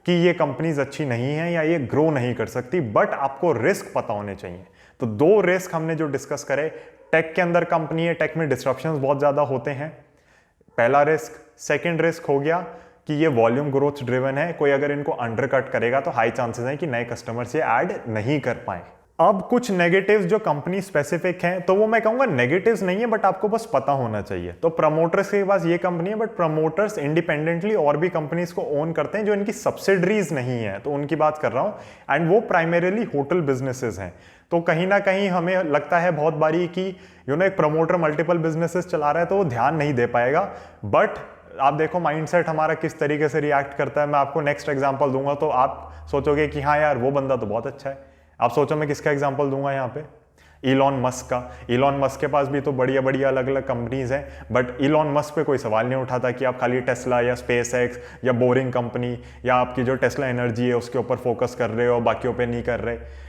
कि ये कंपनीज अच्छी नहीं है या ये ग्रो नहीं कर सकती, बट आपको रिस्क पता होने चाहिए। तो दो रिस्क हमने जो डिस्कस करे, टेक के अंदर कंपनी है, टेक में डिस्ट्रप्शंस बहुत ज्यादा होते हैं, पहला रिस्क। सेकंड रिस्क हो गया कि ये वॉल्यूम ग्रोथ ड्रिवन है, कोई अगर इनको अंडरकट करेगा तो हाई चांसेस है कि नए कस्टमर्स ये ऐड नहीं कर पाए। अब कुछ नेगेटिव्स जो कंपनी स्पेसिफिक हैं, तो वो मैं कहूंगा नेगेटिव्स नहीं है बट आपको बस पता होना चाहिए। तो प्रमोटर्स के पास ये कंपनी है, बट प्रमोटर्स इंडिपेंडेंटली और भी कंपनीज को ओन करते हैं जो इनकी सब्सिडरीज नहीं है, तो उनकी बात कर रहा हूं। एंड वो प्राइमरीली होटल बिजनेसेस हैं। तो कहीं ना कहीं हमें लगता है बहुत बारी कि एक प्रमोटर मल्टीपल बिजनेसेस चला रहा है तो वो ध्यान नहीं दे पाएगा, बट आप देखो माइंडसेट हमारा किस तरीके से रिएक्ट करता है। मैं आपको नेक्स्ट एग्जांपल दूंगा तो आप सोचोगे कि हाँ यार वो बंदा तो बहुत अच्छा है। आप सोचो मैं किसका एग्जांपल दूंगा यहाँ पे, इलॉन मस्क का। इलॉन मस्क के पास भी तो बढ़िया बढ़िया अलग अलग कंपनीज हैं, बट इलॉन मस्क पे कोई सवाल नहीं उठाता कि आप खाली टेस्ला या स्पेस एक्स या बोरिंग कंपनी या आपकी जो टेस्ला एनर्जी है उसके ऊपर फोकस कर रहे हो, बाकियों पे नहीं कर रहे।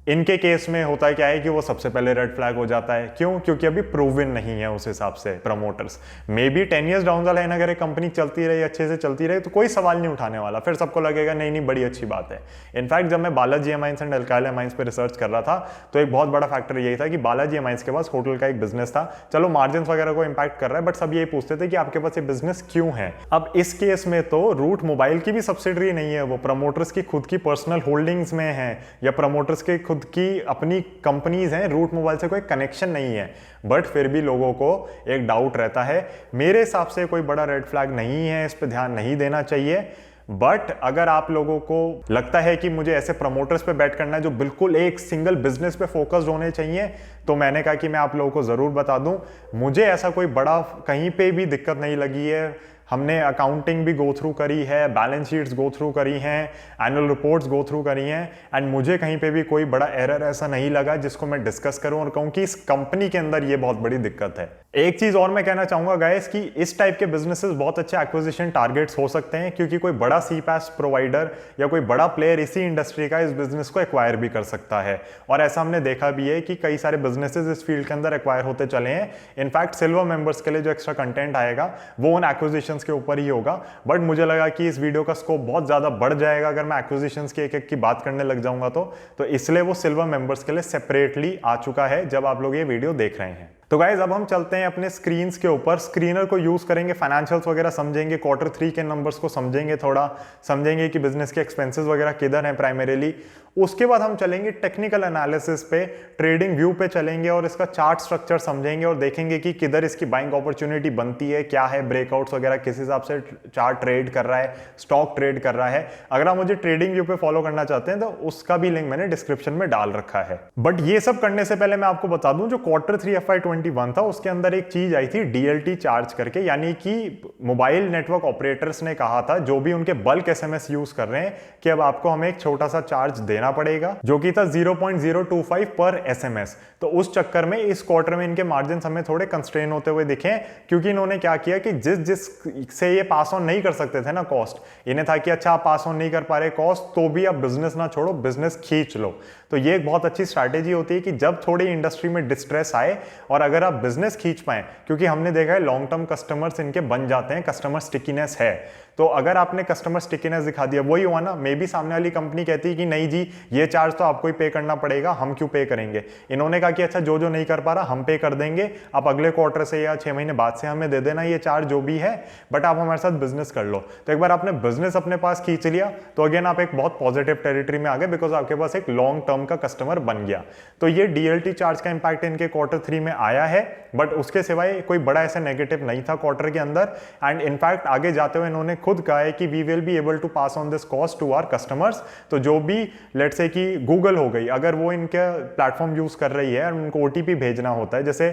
इनके केस में होता क्या है कि वो सबसे पहले रेड फ्लैग हो जाता है। क्यों? क्योंकि अभी प्रूवन नहीं है उस हिसाब से promoters. May be 10 years down the line अगर एक कंपनी चलती रही, अच्छे से चलती रही, तो कोई सवाल नहीं उठाने वाला, फिर सबको लगेगा नहीं नहीं बड़ी अच्छी बात है। इनफैक्ट जब मैं Balaji amines and alkyl amines पे रिसर्च कर रहा था तो एक बहुत बड़ा फैक्टर यही था कि बालाजी एमाइंस के पास होटल का एक बिजनेस था। चलो मार्जिन वगैरह को इंपैक्ट कर रहा है, बट सब यही पूछते थे कि आपके पास ये बिजनेस क्यों है। अब इस केस में तो रूट मोबाइल की भी सब्सिडरी नहीं है, वो प्रमोटर्स की खुद की पर्सनल होल्डिंग्स में है या प्रमोटर्स के खुद की अपनी कंपनीज हैं, रूट मोबाइल से कोई कनेक्शन नहीं है, बट फिर भी लोगों को एक डाउट रहता है। मेरे हिसाब से कोई बड़ा रेड फ्लैग नहीं है, इस पे ध्यान नहीं देना चाहिए। बट अगर आप लोगों को लगता है कि मुझे ऐसे प्रमोटर्स पे बैट करना है जो बिल्कुल एक सिंगल बिजनेस पे फोकस्ड होने चाहिए, तो मैंने कहा कि मैं आप लोगों को जरूर बता दूं, मुझे ऐसा कोई बड़ा कहीं पे भी दिक्कत नहीं लगी है। हमने अकाउंटिंग भी गो थ्रू करी है, बैलेंस शीट्स गो थ्रू करी हैं, एनुअल रिपोर्ट्स गो थ्रू करी हैं, एंड मुझे कहीं पे भी कोई बड़ा एरर ऐसा नहीं लगा जिसको मैं डिस्कस करूं और कहूं कि इस कंपनी के अंदर ये बहुत बड़ी दिक्कत है। एक चीज और मैं कहना चाहूंगा गाइस कि इस टाइप के बिजनेसेस बहुत अच्छे एक्विजिशन टारगेट्स हो सकते हैं, क्योंकि कोई बड़ा सीपैस प्रोवाइडर या कोई बड़ा प्लेयर इसी इंडस्ट्री का इस बिजनेस को एक्वायर भी कर सकता है। और ऐसा हमने देखा भी है कि कई सारे बिजनेसेस इस फील्ड के अंदर एक्वायर होते चले हैं। इनफैक्ट सिल्वर मेंबर्स के लिए जो एक्स्ट्रा कंटेंट आएगा वो उन एक्विजिशंस के ऊपर ही होगा, बट मुझे लगा कि इस वीडियो का स्कोप बहुत ज्यादा बढ़ जाएगा अगर मैं एक्विजिशंस की एक एक की बात करने लग जाऊंगा तो इसलिए वो सिल्वर मेंबर्स के लिए सेपरेटली आ चुका है जब आप लोग ये वीडियो देख रहे हैं। तो गाइज अब हम चलते हैं अपने स्क्रीन्स के ऊपर, स्क्रीनर को यूज करेंगे, फाइनेंशियल्स वगैरह समझेंगे, Q3 के नंबर्स को समझेंगे, थोड़ा समझेंगे कि बिजनेस के एक्सपेंसेस वगैरह किधर हैं प्राइमरीली। उसके बाद हम चलेंगे टेक्निकल एनालिसिस पे, ट्रेडिंग व्यू पे चलेंगे और इसका चार्ट स्ट्रक्चर समझेंगे और देखेंगे कि किधर इसकी बाइंग अपॉर्चुनिटी बनती है, क्या है ब्रेकआउट्स वगैरह, किस हिसाब से चार्ट ट्रेड कर रहा है, स्टॉक ट्रेड कर रहा है। अगर आप मुझे ट्रेडिंग व्यू पे फॉलो करना चाहते हैं तो उसका भी लिंक मैंने डिस्क्रिप्शन में डाल रखा है। बट ये सब करने से पहले मैं आपको बता दूं, जो Q3 FY21 था उसके अंदर एक चीज आई थी DLT चार्ज करके, यानी कि मोबाइल नेटवर्क ऑपरेटर्स ने कहा था जो भी उनके बल्क SMS यूज कर रहे हैं कि अब आपको हमें एक छोटा सा चार्ज देना पड़ेगा, जो कि था 0.025 पर SMS। तो उस चक्कर में इस क्वार्टर में इनके मार्जिन हमें थोड़े कंस्ट्रेन होते हुए दिखे, क्योंकि इन्होंने क्या किया कि जिस से ये पास ऑन नहीं कर सकते थे ना कॉस्ट, इन्हें था कि अच्छा आप पास ऑन नहीं कर पा रहे कॉस्ट, तो भी आप बिजनेस ना छोड़ो, बिजनेस खींच लो। तो ये एक बहुत अच्छी स्ट्रैटेजी होती है कि जब थोड़ी इंडस्ट्री में डिस्ट्रेस आए और अगर आप बिजनेस खींच पाए, क्योंकि हमने देखा है लॉन्ग टर्म कस्टमर्स इनके बन जाते हैं, कस्टमर स्टिकीनेस है। तो अगर आपने कस्टमर स्टिकीनेस दिखा दिया, वही हुआ ना, मे बी सामने वाली कंपनी कहती है कि नहीं जी ये चार्ज तो आपको ही पे करना पड़ेगा, हम क्यों पे करेंगे। इन्होंने कहा कि अच्छा जो जो नहीं कर पा रहा हम पे कर देंगे, आप अगले क्वार्टर से या 6 महीने बाद से हमें दे देना ये चार्ज जो भी है, बट आप हमारे साथ बिजनेस कर लो। तो एक बार आपने बिजनेस अपने पास खींच लिया तो अगेन आप एक बहुत पॉजिटिव टेरिटरी में आ गए, बिकॉज आपके पास एक लॉन्ग टर्म का कस्टमर बन गया। तो ये DLT चार्ज का इंपैक्ट इनके Q3 में आया है, बट उसके सिवाय कोई बड़ा ऐसा नेगेटिव नहीं था क्वार्टर के अंदर। एंड इनफैक्ट आगे जाते हुए इन्होंने खुद कहा है कि we will be able to pass on this cost to our customers. तो जो भी लेट्स से कि गूगल हो गई, अगर वो इनका प्लेटफॉर्म यूज कर रही है और उनको OTP भेजना होता है, जैसे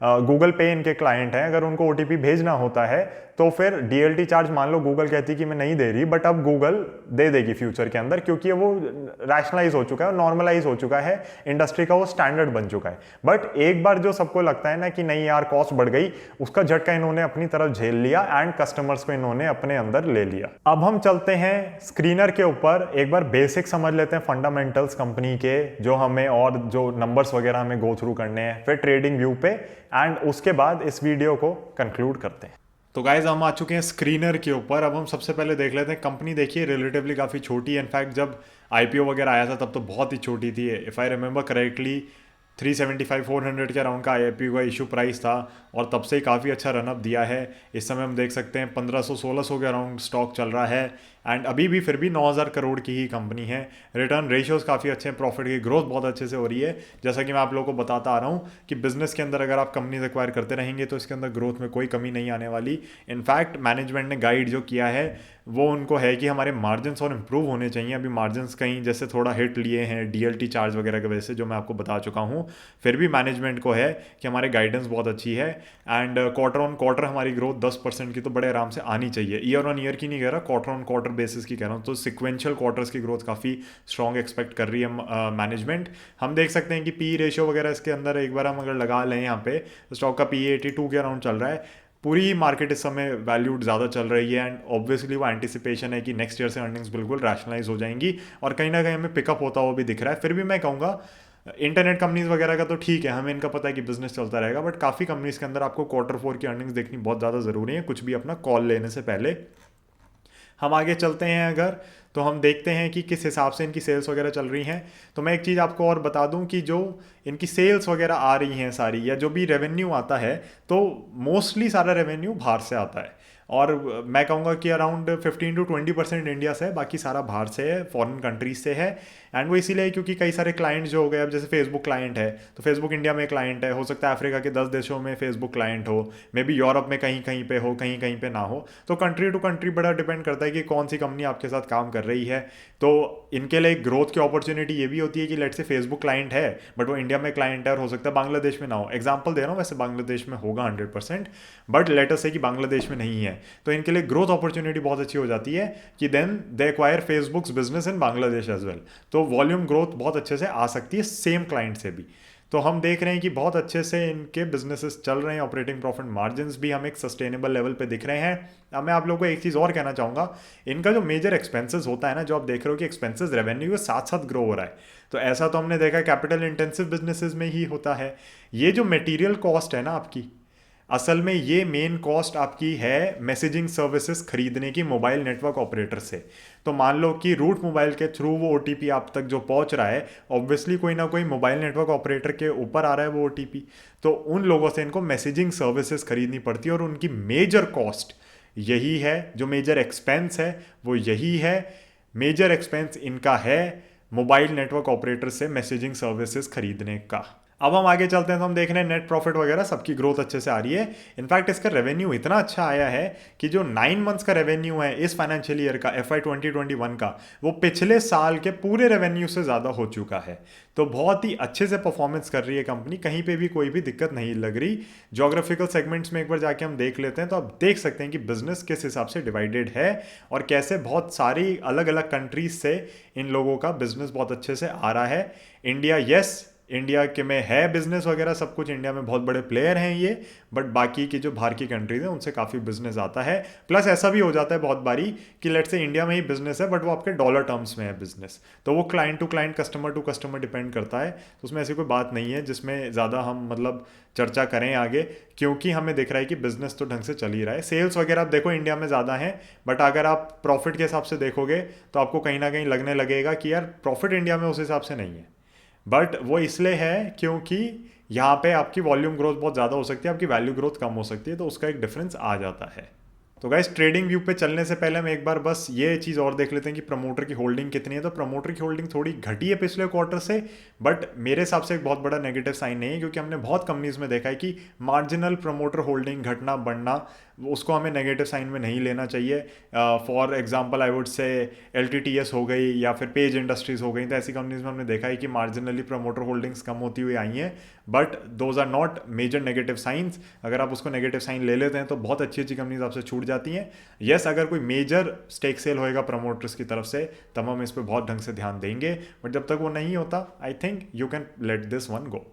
गूगल पे इनके क्लाइंट हैं, अगर उनको OTP भेजना होता है तो फिर DLT चार्ज मान लो गूगल कहती है कि मैं नहीं दे रही, बट अब गूगल दे देगी फ्यूचर के अंदर, क्योंकि वो रैशनलाइज हो चुका है, नॉर्मलाइज हो चुका है, इंडस्ट्री का वो स्टैंडर्ड बन चुका है। बट एक बार जो सबको लगता है ना कि नहीं यार कॉस्ट बढ़ गई, उसका झटका इन्होंने अपनी तरफ झेल लिया एंड कस्टमर्स को इन्होंने अपने अंदर ले लिया। अब हम चलते हैं स्क्रीनर के ऊपर, एक बार बेसिक समझ लेते हैं फंडामेंटल्स कंपनी के, जो हमें और जो नंबर्स वगैरह हमें गो थ्रू करने हैं, फिर ट्रेडिंग व्यू पे, एंड उसके बाद इस वीडियो को कंक्लूड करते हैं। तो गाइज हम आ चुके हैं स्क्रीनर के ऊपर। अब हम सबसे पहले देख लेते हैं कंपनी। देखिए रिलेटिवली काफ़ी छोटी है, इनफैक्ट जब IPO वगैरह आया था तब तो बहुत ही छोटी थी। इफ़ आई रिमेंबर करेक्टली 375-400 के अराउंड का IPO का इशू प्राइस था और तब से ही काफ़ी अच्छा रनअप दिया है। इस समय हम देख सकते हैं 1500-1600 के अराउंड स्टॉक चल रहा है, एंड अभी भी फिर भी 9000 करोड़ की ही कंपनी है। रिटर्न रेशियोज काफ़ी अच्छे हैं, प्रॉफिट की ग्रोथ बहुत अच्छे से हो रही है। जैसा कि मैं आप लोगों को बताता आ रहा हूँ कि बिजनेस के अंदर अगर आप कंपनीज एक्वायर करते रहेंगे तो इसके अंदर ग्रोथ में कोई कमी नहीं आने वाली। इनफैक्ट मैनेजमेंट ने गाइड जो किया है वो उनको है कि हमारे मार्जिन्स और इम्प्रूव होने चाहिए। अभी मार्जिन्स कहीं जैसे थोड़ा हिट लिए हैं DLT चार्ज वगैरह की वजह से, जो मैं आपको बता चुका हूँ, फिर भी मैनेजमेंट को है कि हमारे गाइडेंस बहुत अच्छी है, एंड क्वार्टर ऑन क्वार्टर हमारी ग्रोथ 10% की तो बड़े आराम से आनी चाहिए। ईयर ऑन ईयर की नहीं कह रहा, क्वार्टर ऑन क्वार्टर बेसिस की कह रहा हूँ। तो सिक्वेंशियल क्वार्टर्स की ग्रोथ काफ़ी स्ट्रॉन्ग एक्सपेक्ट कर रही है मैनेजमेंट। हम देख सकते हैं कि PE रेशियो वगैरह इसके अंदर एक बार हम अगर लगा लें, यहाँ पे स्टॉक का PE 82 के अराउंड चल रहा है। पूरी मार्केट इस समय वैल्यूड ज़्यादा चल रही है, एंड ऑब्वियसली वो एंटिसिपेशन है कि नेक्स्ट ईयर से अर्निंग्स बिल्कुल रैशनलाइज हो जाएंगी और कहीं ना कहीं हमें पिकअप होता हुआ भी दिख रहा है। फिर भी मैं कहूँगा इंटरनेट कंपनीज वगैरह का तो ठीक है, हमें इनका पता है कि बिजनेस चलता रहेगा, बट काफ़ी कंपनीज के अंदर आपको Q4 की अर्निंग्स देखनी बहुत ज़्यादा ज़रूरी है, कुछ भी अपना कॉल लेने से पहले। हम आगे चलते हैं अगर, तो हम देखते हैं कि किस हिसाब से इनकी सेल्स वगैरह चल रही हैं। तो मैं एक चीज़ आपको और बता दूं कि जो इनकी सेल्स वगैरह आ रही हैं सारी, या जो भी रेवेन्यू आता है, तो मोस्टली सारा रेवेन्यू बाहर से आता है, और मैं कहूँगा कि अराउंड 15 to 20% इंडिया से है, बाकी सारा बाहर से है, फॉरेन कंट्रीज से है। एंड वो इसीलिए क्योंकि कई सारे क्लाइंट जो हो गए, अब जैसे फेसबुक क्लाइंट है तो फेसबुक इंडिया में क्लाइंट है, हो सकता है अफ्रीका के 10 देशों में फेसबुक क्लाइंट हो, मे बी यूरोप में कहीं कहीं पे हो, कहीं कहीं पे ना हो। तो कंट्री टू कंट्री बड़ा डिपेंड करता है कि कौन सी कंपनी आपके साथ काम कर रही है। तो इनके लिए ग्रोथ की अपॉर्चुनिटी ये भी होती है कि लेट से फेसबुक क्लाइंट है बट वो इंडिया में क्लाइंट है, और हो सकता है बांग्लादेश में ना हो। एग्जाम्पल दे रहा हूँ, वैसे बांग्लादेश में होगा 100%, बट लेट अस से कि बांग्लादेश में नहीं है, हैं तो इनके लिए ग्रोथ अपॉर्चुनिटी बहुत अच्छी हो जाती है कि then they acquire Facebook's business in Bangladesh as well. तो वॉल्यूम ग्रोथ बहुत अच्छे से आ सकती है सेम क्लाइंट से भी। तो हम देख रहे हैं कि बहुत अच्छे से इनके बिजनेसेस चल रहे हैं, ऑपरेटिंग प्रॉफिट मार्जिन्स भी हमें एक सस्टेनेबल लेवल पे दिख रहे हैं। अब मैं आप लोगों को एक चीज़ और कहना चाहूँगा, इनका जो मेजर एक्सपेंसेस होता है ना, जो आप देख रहे हो कि एक्सपेंसेस रेवेन्यू के साथ साथ ग्रो हो रहा है, तो ऐसा तो हमने देखा कैपिटल इंटेंसिव बिजनेसेस में ही होता है। ये जो मटेरियल कॉस्ट है ना आपकी, असल में ये मेन कॉस्ट आपकी है मैसेजिंग सर्विसेज खरीदने की मोबाइल नेटवर्क ऑपरेटर से। तो मान लो कि रूट मोबाइल के थ्रू वो ओटीपी आप तक जो पहुंच रहा है, ऑब्वियसली कोई ना कोई मोबाइल नेटवर्क ऑपरेटर के ऊपर आ रहा है वो ओटीपी, तो उन लोगों से इनको मैसेजिंग सर्विसेज खरीदनी पड़ती है और उनकी मेजर कॉस्ट यही है, जो मेजर एक्सपेंस है वो यही है। मेजर एक्सपेंस इनका है मोबाइल नेटवर्क ऑपरेटर से मैसेजिंग सर्विसेज खरीदने का। अब हम आगे चलते हैं तो हम देख रहे हैं नेट प्रॉफिट वगैरह सबकी ग्रोथ अच्छे से आ रही है। इनफैक्ट इसका रेवेन्यू इतना अच्छा आया है कि जो 9 मंथ्स का रेवेन्यू है इस फाइनेंशियल ईयर का FY 2021 का, वो पिछले साल के पूरे रेवेन्यू से ज़्यादा हो चुका है। तो बहुत ही अच्छे से परफॉर्मेंस कर रही है कंपनी, कहीं पे भी कोई भी दिक्कत नहीं लग रही। जोग्राफिकल सेगमेंट्स में एक बार जाके हम देख लेते हैं तो आप देख सकते हैं कि बिजनेस किस हिसाब से डिवाइडेड है और कैसे बहुत सारी अलग अलग कंट्रीज से इन लोगों का बिजनेस बहुत अच्छे से आ रहा है। इंडिया, यस इंडिया के में है बिजनेस वगैरह सब कुछ, इंडिया में बहुत बड़े प्लेयर हैं ये, बट बाकी की जो बाहर की कंट्रीज हैं उनसे काफ़ी बिजनेस आता है। प्लस ऐसा भी हो जाता है बहुत बारी कि लेट्स से इंडिया में ही बिजनेस है बट वो आपके डॉलर टर्म्स में है बिजनेस, तो वो client to client, customer to customer depend करता है। तो उसमें ऐसी कोई बात नहीं है जिसमें ज़्यादा हम मतलब चर्चा करें आगे, क्योंकि हमें दिख रहा है कि बिजनेस तो ढंग से चल ही रहा है। सेल्स वगैरह आप देखो इंडिया में ज़्यादा है, बट अगर आप प्रॉफिट के हिसाब से देखोगे तो आपको कहीं ना कहीं लगने लगेगा कि यार प्रॉफिट इंडिया में उस हिसाब से नहीं है। बट वो इसलिए है क्योंकि यहाँ पे आपकी वॉल्यूम ग्रोथ बहुत ज़्यादा हो सकती है, आपकी वैल्यू ग्रोथ कम हो सकती है, तो उसका एक डिफरेंस आ जाता है। तो गाइस ट्रेडिंग व्यू पे चलने से पहले हम एक बार बस ये चीज़ और देख लेते हैं कि प्रमोटर की होल्डिंग कितनी है। तो प्रमोटर की होल्डिंग थोड़ी घटी है पिछले क्वार्टर से, बट मेरे हिसाब से एक बहुत बड़ा नेगेटिव साइन नहीं है, क्योंकि हमने बहुत कंपनीज में देखा है कि मार्जिनल प्रमोटर होल्डिंग घटना बढ़ना, उसको हमें नेगेटिव साइन में नहीं लेना चाहिए। For example I would say LTTS हो गई या फिर पेज इंडस्ट्रीज हो गई, तो ऐसी कंपनीज में हमने देखा है कि मार्जिनली प्रमोटर होल्डिंग्स कम होती हुई आई हैं, but those are not major negative signs. अगर आप उसको नेगेटिव साइन ले लेते हैं तो बहुत अच्छी अच्छी कंपनीज आपसे छूट जाती हैं। यस, अगर कोई मेजर स्टेक सेल होएगा प्रमोटर्स की तरफ से तब हम इस पर बहुत ढंग से ध्यान देंगे, बट जब तक वो नहीं होता I think you can let this one go.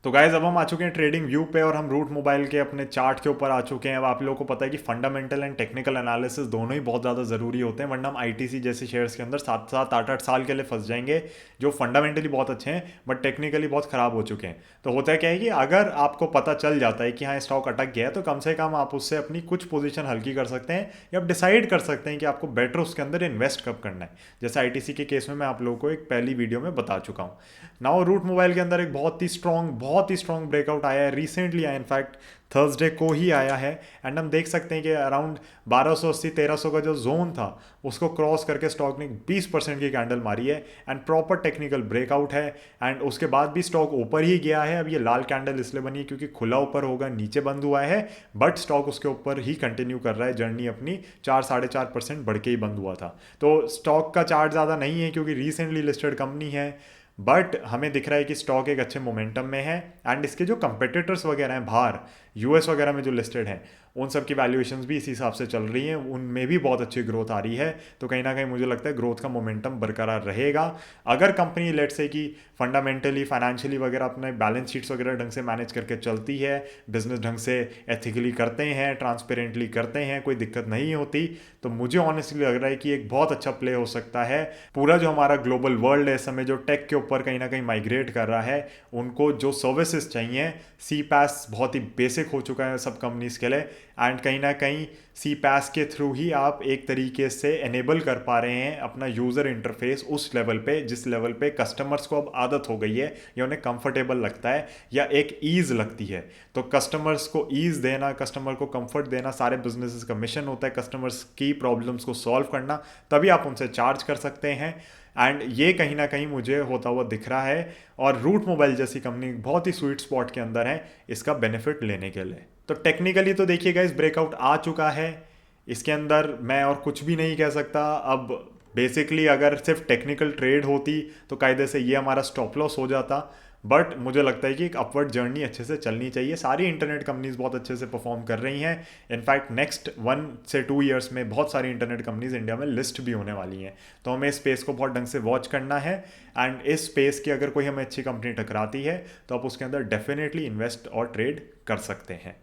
तो गाइज अब हम आ चुके हैं ट्रेडिंग व्यू पे और हम रूट मोबाइल के अपने चार्ट के ऊपर आ चुके हैं। अब आप लोगों को पता है कि फंडामेंटल एंड टेक्निकल एनालिसिस दोनों ही बहुत ज़्यादा ज़रूरी होते हैं, वरना हम ITC जैसे शेयर्स के अंदर 7-7, 8-8 साल के लिए फंस जाएंगे, जो फंडामेंटली बहुत अच्छे हैं बट टेक्निकली बहुत ख़राब हो चुके हैं। तो होता है क्या है कि अगर आपको पता चल जाता है कि हाँ स्टॉक अटक गया है, तो कम से कम आप उससे अपनी कुछ पोजीशन हल्की कर सकते हैं या आप डिसाइड कर सकते हैं कि आपको बेटर उसके अंदर इन्वेस्ट कब करना है। जैसे ITC के केस में मैं आप लोगों को एक पहली वीडियो में बता चुका हूँ। नाउ रूट मोबाइल के अंदर एक बहुत ही स्ट्रॉन्ग ब्रेकआउट आया है, रिसेंटली आया, इनफैक्ट थर्सडे को ही आया है, एंड हम देख सकते हैं कि अराउंड 1280-1300 का जो जोन था उसको क्रॉस करके स्टॉक ने 20% की कैंडल मारी है एंड प्रॉपर टेक्निकल ब्रेकआउट है। एंड उसके बाद भी स्टॉक ऊपर ही गया है। अब ये लाल कैंडल इसलिए बनी है क्योंकि खुला ऊपर होगा, नीचे बंद हुआ है, बट स्टॉक उसके ऊपर ही कंटिन्यू कर रहा है जर्नी अपनी, 4-4.5% बढ़ के ही बंद हुआ था। तो स्टॉक का चार्ट ज़्यादा नहीं है क्योंकि रिसेंटली लिस्टेड कंपनी है, बट हमें दिख रहा है कि स्टॉक एक अच्छे मोमेंटम में है। एंड इसके जो कंपेटिटर्स वगैरह हैं बाहर US वगैरह में जो लिस्टेड हैं, उन सब की वैल्यूएशंस भी इसी हिसाब से चल रही हैं, उनमें भी बहुत अच्छी ग्रोथ आ रही है। तो कहीं ना कहीं मुझे लगता है ग्रोथ का मोमेंटम बरकरार रहेगा अगर कंपनी लेट से कि फंडामेंटली फाइनेंशियली वगैरह अपने बैलेंस शीट्स वगैरह ढंग से मैनेज करके चलती है, बिजनेस ढंग से एथिकली करते हैं, ट्रांसपेरेंटली करते हैं, कोई दिक्कत नहीं होती, तो मुझे ऑनेस्टली लग रहा है कि एक बहुत अच्छा प्ले हो सकता है। पूरा जो हमारा ग्लोबल वर्ल्ड है इस समय जो टेक के ऊपर कहीं ना कहीं माइग्रेट कर रहा है, उनको जो सर्विसेज चाहिए, CPaaS बहुत ही बेसिक हो चुका है सब कंपनीज के लिए, एंड कहीं ना कहीं CPaaS के थ्रू ही आप एक तरीके से एनेबल कर पा रहे हैं अपना यूज़र इंटरफेस उस लेवल पे जिस लेवल पे कस्टमर्स को अब आदत हो गई है या उन्हें कंफर्टेबल लगता है या एक ईज़ लगती है। तो कस्टमर्स को ईज़ देना, कस्टमर को कंफर्ट देना सारे बिजनेसेस का मिशन होता है, कस्टमर्स की प्रॉब्लम्स को सॉल्व करना, तभी आप उनसे चार्ज कर सकते हैं। एंड ये कहीं ना कहीं मुझे होता हुआ दिख रहा है और रूट मोबाइल जैसी कंपनी बहुत ही स्वीट स्पॉट के अंदर है इसका बेनिफिट लेने के लिए। तो टेक्निकली तो देखिएगा इस ब्रेकआउट आ चुका है, इसके अंदर मैं और कुछ भी नहीं कह सकता। अब बेसिकली अगर सिर्फ टेक्निकल ट्रेड होती तो कायदे से ये हमारा स्टॉप लॉस हो जाता, बट मुझे लगता है कि एक अपवर्ड जर्नी अच्छे से चलनी चाहिए। सारी इंटरनेट कंपनीज बहुत अच्छे से परफॉर्म कर रही हैं। इनफैक्ट नेक्स्ट 1 से 2 ईयर्स में बहुत सारी इंटरनेट कंपनीज इंडिया में लिस्ट भी होने वाली हैं। तो हमें इस स्पेस को बहुत ढंग से वॉच करना है, एंड इस स्पेस की अगर कोई हमें अच्छी कंपनी टकराती है तो आप उसके अंदर डेफिनेटली इन्वेस्ट और ट्रेड कर सकते हैं।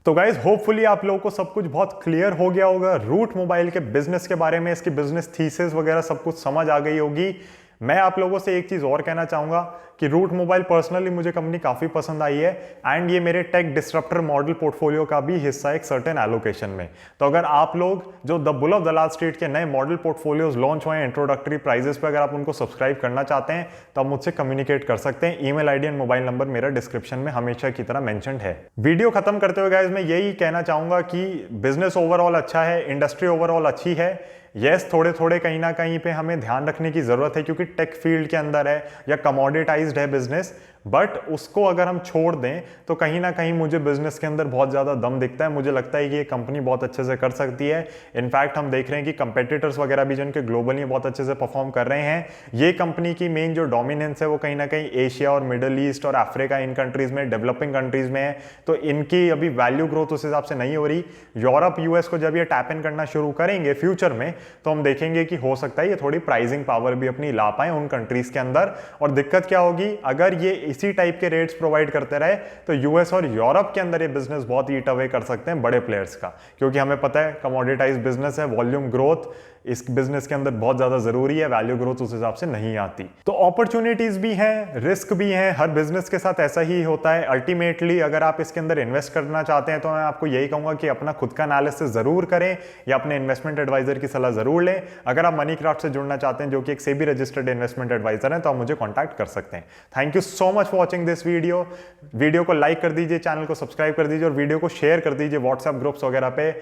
तो गाइज होपफुली आप लोगों को सब कुछ बहुत क्लियर हो गया होगा। रूट मोबाइल के बिजनेस के बारे में, इसकी बिजनेस थीसिस वगैरह सब कुछ समझ आ गई होगी। मैं आप लोगों से एक चीज और कहना चाहूंगा कि रूट मोबाइल पर्सनली मुझे कंपनी काफी पसंद आई है, एंड ये मेरे टेक डिस्रप्टर मॉडल पोर्टफोलियो का भी हिस्सा है एक सर्टेन एलोकेशन में। तो अगर आप लोग जो the bull of Dalal street के नए मॉडल पोर्टफोलियोज लॉन्च हुए हैं इंट्रोडक्टरी प्राइजेस पे, अगर आप उनको सब्सक्राइब करना चाहते हैं तो आप मुझसे कम्युनिकेट कर सकते हैं। Email ID and mobile number मेरा डिस्क्रिप्शन में हमेशा की तरह मेंशन्ड है। वीडियो खत्म करते हुए गाइस मैं यही कहना चाहूंगा कि बिजनेस ओवरऑल अच्छा है, इंडस्ट्री ओवरऑल अच्छी है। यस, थोड़े थोड़े कहीं ना कहीं पे हमें ध्यान रखने की जरूरत है क्योंकि टेक फील्ड के अंदर है या कमोडिटाइज्ड है बिजनेस, बट उसको अगर हम छोड़ दें तो कहीं ना कहीं मुझे बिजनेस के अंदर बहुत ज़्यादा दम दिखता है। मुझे लगता है कि ये कंपनी बहुत अच्छे से कर सकती है। इनफैक्ट हम देख रहे हैं कि कंपेटिटर्स वगैरह भी जिनके ग्लोबली बहुत अच्छे से परफॉर्म कर रहे हैं। ये कंपनी की मेन जो डोमिनेंस है वो कहीं ना कहीं एशिया और मिडल ईस्ट और अफ्रीका, इन कंट्रीज में, डेवलपिंग कंट्रीज में है। तो इनकी अभी वैल्यू ग्रोथ उस हिसाब से नहीं हो रही। यूरोप, यूएस को जब ये टैप इन करना शुरू करेंगे फ्यूचर में तो हम देखेंगे कि हो सकता है ये थोड़ी प्राइसिंग पावर भी अपनी ला पाए उन कंट्रीज के अंदर। और दिक्कत क्या होगी, अगर ये इसी टाइप के रेट्स प्रोवाइड करते रहे तो यूएस और यूरोप के अंदर ये बिजनेस बहुत ईट अवे कर सकते हैं बड़े प्लेयर्स का, क्योंकि हमें पता है कमोडिटाइज बिजनेस है, वॉल्यूम ग्रोथ इस बिजनेस के अंदर बहुत ज्यादा जरूरी है, वैल्यू ग्रोथ उस हिसाब से नहीं आती। तो अपॉर्चुनिटीज भी हैं, रिस्क भी हैं, हर बिजनेस के साथ ऐसा ही होता है। अल्टीमेटली अगर आप इसके अंदर इन्वेस्ट करना चाहते हैं तो मैं आपको यही कहूंगा कि अपना खुद का एनालिसिस जरूर करें या अपने इन्वेस्टमेंट एडवाइजर की सलाह जरूर लें। अगर आप मनी क्राफ्ट से जुड़ना चाहते हैं जो कि एक सेबी रजिस्टर्ड इन्वेस्टमेंट एडवाइजर है तो आप मुझे कॉन्टैक्ट कर सकते हैं। Thank you so much for watching this video को लाइक कर दीजिए, चैनल को सब्सक्राइब कर दीजिए और वीडियो को शेयर कर दीजिए व्हाट्सएप ग्रुप्स वगैरह पे।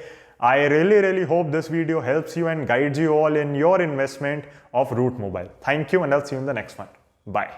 I really hope this video helps you and guides you all in your investment of Root Mobile. Thank you and I'll see you in the next one. Bye.